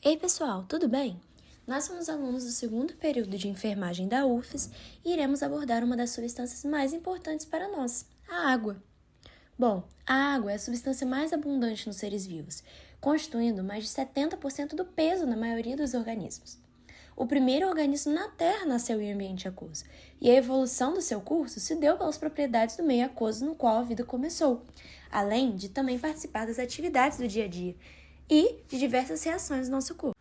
Ei pessoal, tudo bem? Nós somos alunos do segundo período de enfermagem da UFES e iremos abordar uma das substâncias mais importantes para nós, a água. Bom, a água é a substância mais abundante nos seres vivos, constituindo mais de 70% do peso na maioria dos organismos. O primeiro organismo na Terra nasceu em ambiente aquoso, e a evolução do seu curso se deu pelas propriedades do meio aquoso no qual a vida começou, além de também participar das atividades do dia a dia e de diversas reações do nosso corpo.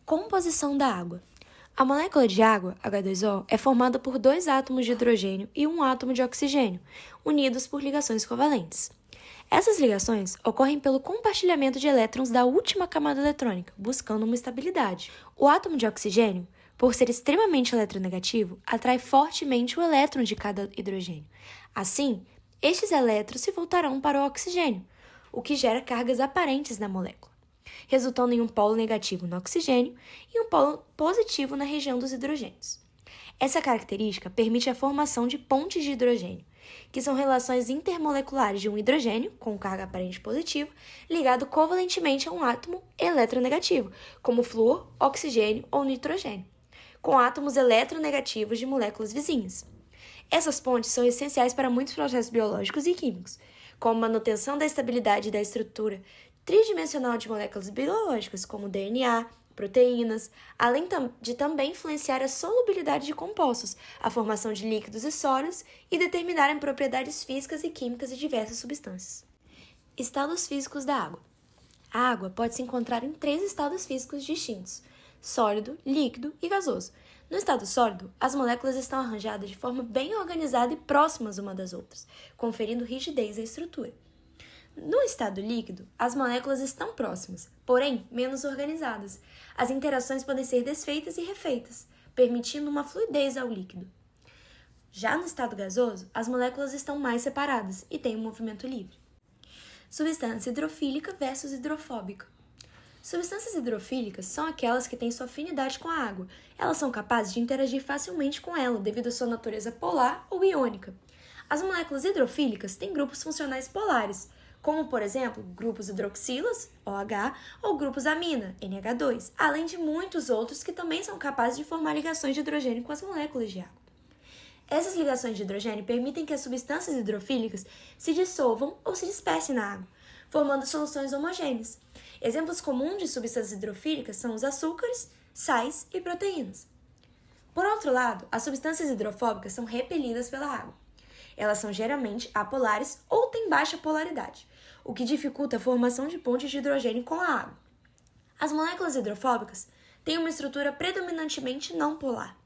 Composição da água. A molécula de água, H2O, é formada por 2 átomos de hidrogênio e 1 átomo de oxigênio, unidos por ligações covalentes. Essas ligações ocorrem pelo compartilhamento de elétrons da última camada eletrônica, buscando uma estabilidade. O átomo de oxigênio, por ser extremamente eletronegativo, atrai fortemente o elétron de cada hidrogênio. Assim, estes elétrons se voltarão para o oxigênio, o que gera cargas aparentes na molécula, resultando em um polo negativo no oxigênio e um polo positivo na região dos hidrogênios. Essa característica permite a formação de pontes de hidrogênio, que são relações intermoleculares de um hidrogênio, com carga aparente positiva, ligado covalentemente a um átomo eletronegativo, como flúor, oxigênio ou nitrogênio, com átomos eletronegativos de moléculas vizinhas. Essas pontes são essenciais para muitos processos biológicos e químicos, como a manutenção da estabilidade da estrutura tridimensional de moléculas biológicas, como DNA, proteínas, além de também influenciar a solubilidade de compostos, a formação de líquidos e sólidos e determinarem propriedades físicas e químicas de diversas substâncias. Estados físicos da água. A água pode se encontrar em 3 estados físicos distintos: sólido, líquido e gasoso. No estado sólido, as moléculas estão arranjadas de forma bem organizada e próximas uma das outras, conferindo rigidez à estrutura. No estado líquido, as moléculas estão próximas, porém menos organizadas. As interações podem ser desfeitas e refeitas, permitindo uma fluidez ao líquido. Já no estado gasoso, as moléculas estão mais separadas e têm um movimento livre. Substância hidrofílica versus hidrofóbica. Substâncias hidrofílicas são aquelas que têm sua afinidade com a água. Elas são capazes de interagir facilmente com ela devido à sua natureza polar ou iônica. As moléculas hidrofílicas têm grupos funcionais polares, como, por exemplo, grupos hidroxilas, OH, ou grupos amina, NH2, além de muitos outros que também são capazes de formar ligações de hidrogênio com as moléculas de água. Essas ligações de hidrogênio permitem que as substâncias hidrofílicas se dissolvam ou se dispersem na água, formando soluções homogêneas. Exemplos comuns de substâncias hidrofílicas são os açúcares, sais e proteínas. Por outro lado, as substâncias hidrofóbicas são repelidas pela água. Elas são geralmente apolares ou têm baixa polaridade, o que dificulta a formação de pontes de hidrogênio com a água. As moléculas hidrofóbicas têm uma estrutura predominantemente não polar,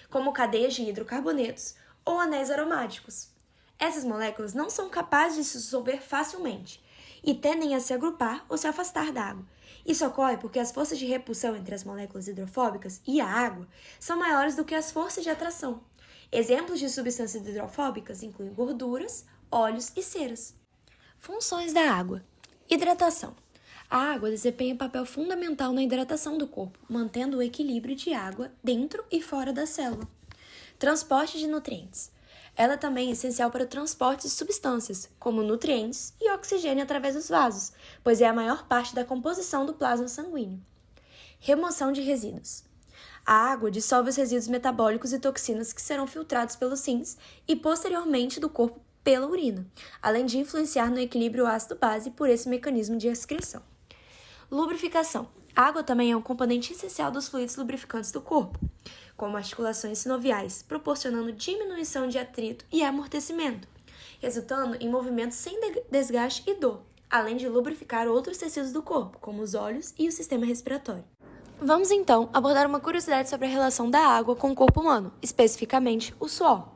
como cadeias de hidrocarbonetos ou anéis aromáticos. Essas moléculas não são capazes de se dissolver facilmente e tendem a se agrupar ou se afastar da água. Isso ocorre porque as forças de repulsão entre as moléculas hidrofóbicas e a água são maiores do que as forças de atração. Exemplos de substâncias hidrofóbicas incluem gorduras, óleos e ceras. Funções da água. Hidratação. A água desempenha um papel fundamental na hidratação do corpo, mantendo o equilíbrio de água dentro e fora da célula. Transporte de nutrientes. Ela também é essencial para o transporte de substâncias, como nutrientes e oxigênio através dos vasos, pois é a maior parte da composição do plasma sanguíneo. Remoção de resíduos. A água dissolve os resíduos metabólicos e toxinas que serão filtrados pelos rins e posteriormente do corpo pela urina, além de influenciar no equilíbrio ácido-base por esse mecanismo de excreção. Lubrificação. A água também é um componente essencial dos fluidos lubrificantes do corpo, como articulações sinoviais, proporcionando diminuição de atrito e amortecimento, resultando em movimentos sem desgaste e dor, além de lubrificar outros tecidos do corpo, como os olhos e o sistema respiratório. Vamos então abordar uma curiosidade sobre a relação da água com o corpo humano, especificamente o suor.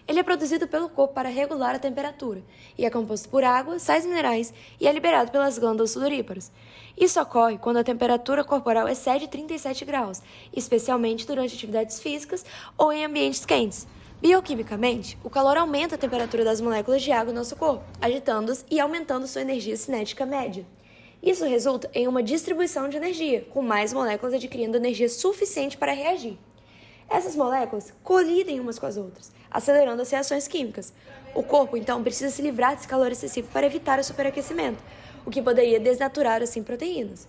Ele é produzido pelo corpo para regular a temperatura e é composto por água, sais minerais e é liberado pelas glândulas sudoríparas. Isso ocorre quando a temperatura corporal excede 37 graus, especialmente durante atividades físicas ou em ambientes quentes. Bioquimicamente, o calor aumenta a temperatura das moléculas de água no nosso corpo, agitando-as e aumentando sua energia cinética média. Isso resulta em uma distribuição de energia, com mais moléculas adquirindo energia suficiente para reagir. Essas moléculas colidem umas com as outras, acelerando as reações químicas. O corpo, então, precisa se livrar desse calor excessivo para evitar o superaquecimento, o que poderia desnaturar, assim, proteínas.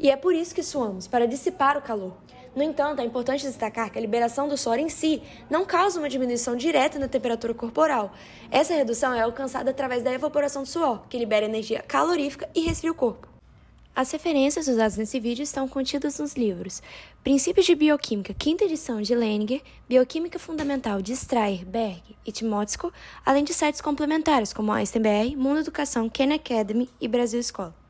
E é por isso que suamos, para dissipar o calor. No entanto, é importante destacar que a liberação do suor em si não causa uma diminuição direta na temperatura corporal. Essa redução é alcançada através da evaporação do suor, que libera energia calorífica e resfria o corpo. As referências usadas nesse vídeo estão contidas nos livros Princípios de Bioquímica, quinta edição de Leninger, Bioquímica Fundamental de Strayer, Berg e Timotsko, além de sites complementares como Einstein BR, Mundo Educação, Khan Academy e Brasil Escola.